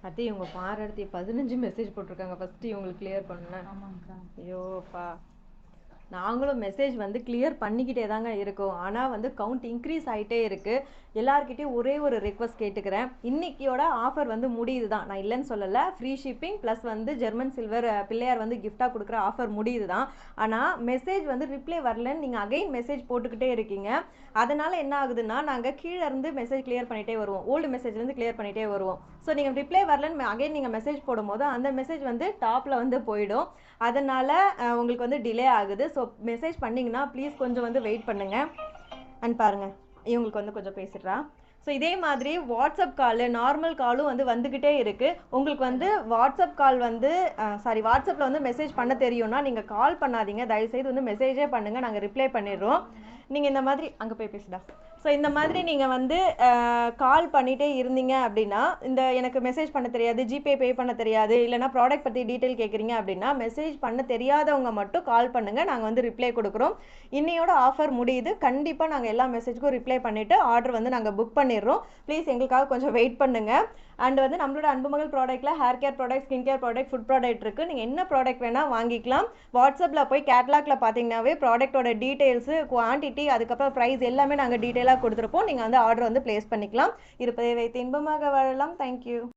அத்தி இவங்க பாராட்டி 15 மெசேஜ் போட்டிருக்காங்க. ஃபர்ஸ்ட் இவங்களுக்கு கிளியர் பண்ணேன். ஆமாங்கக்கா. ஐயோப்பா, நாங்களும் மெசேஜ் வந்து கிளியர் பண்ணிக்கிட்டே தாங்க இருக்கோம். ஆனால் வந்து கவுண்ட் இன்க்ரீஸ் ஆகிட்டே இருக்குது. எல்லாருக்கிட்டையும் ஒரே ஒரு ரெக்வஸ்ட் கேட்டுக்கிறேன். இன்னைக்கியோட ஆஃபர் வந்து முடியுது தான், நான் இல்லைன்னு சொல்லலை. ஃப்ரீ ஷிப்பிங் ப்ளஸ் வந்து ஜெர்மன் சில்வர் பிள்ளையார் வந்து கிஃப்டாக கொடுக்குற ஆஃபர் முடியுது தான். ஆனால் மெசேஜ் வந்து ரிப்ளை வரலன்னு நீங்கள் அகைன் மெசேஜ் போட்டுக்கிட்டே இருக்கீங்க. அதனால் என்ன ஆகுதுன்னா, நாங்கள் கீழே இருந்து மெசேஜ் கிளியர் பண்ணிகிட்டே வருவோம், ஓல்டு மெசேஜ்லேருந்து கிளியர் பண்ணிகிட்டே வருவோம். ஸோ நீங்கள் ரிப்ளை வரலன்னு அகைன் நீங்கள் மெசேஜ் போடும்போது அந்த மெசேஜ் வந்து டாப்பில் வந்து போயிடும். அதனால் உங்களுக்கு வந்து டிலே ஆகுது. ஸோ மெசேஜ் பண்ணிங்கன்னா ப்ளீஸ் கொஞ்சம் வந்து வெயிட் பண்ணுங்கள். அண்ட் பாருங்கள், இவங்களுக்கு வந்து கொஞ்சம் பேசிடுறா. ஸோ இதே மாதிரி வாட்ஸ்அப் காலு, நார்மல் காலும் வந்து வந்துக்கிட்டே இருக்குது. உங்களுக்கு வந்து வாட்ஸ்அப் கால் வந்து வாட்ஸ்அப்பில் வந்து மெசேஜ் பண்ண தெரியும்னா நீங்கள் கால் பண்ணாதீங்க, தயவுசெய்து வந்து மெசேஜே பண்ணுங்கள், நாங்கள் ரிப்ளை பண்ணிடுறோம். நீங்கள் இந்த மாதிரி அங்கே போய் பேசுடா. ஸோ இந்த மாதிரி நீங்கள் வந்து கால் பண்ணிகிட்டே இருந்தீங்க அப்படின்னா, இந்த எனக்கு மெசேஜ் பண்ண தெரியாது, ஜிபே பே பண்ண தெரியாது, இல்லைனா ப்ராடக்ட் பற்றி டீட்டெயில் கேட்குறீங்க அப்படின்னா மெசேஜ் பண்ண தெரியாதவங்க மட்டும் கால் பண்ணுங்கள், நாங்கள் வந்து ரிப்ளை கொடுக்குறோம். இன்னையோட ஆஃபர் முடியுது. கண்டிப்பாக நாங்கள் எல்லா மெசேஜுக்கும் ரிப்ளை பண்ணிவிட்டு ஆர்டர் வந்து நாங்கள் புக் பண்ணிடுறோம். ப்ளீஸ் எங்களுக்காக கொஞ்சம் வெயிட் பண்ணுங்கள். அண்ட் வந்து நம்மளோட அன்புமகள் ப்ராடக்ட்டில் hair care product, skin care product, food product இருக்குது. நீங்கள் என்ன ப்ராடக்ட் வேணால் வாங்கிக்கலாம். வாட்ஸ்அப்பில் போய் கேட்லாக்ல பார்த்தீங்கன்னாவே ப்ராடக்ட்டோட டீட்டெயில்ஸு, குவான்டிட்டி, அதுக்கப்புறம் ப்ரைஸ் எல்லாமே நாங்கள் டீட்டெயிலாக கொடுத்துருப்போம். நீங்கள் வந்து ஆர்டர் வந்து ப்ளேஸ் பண்ணிக்கலாம். இருப்பதை வைத்து இன்பமாக வாழலாம். தேங்க்யூ.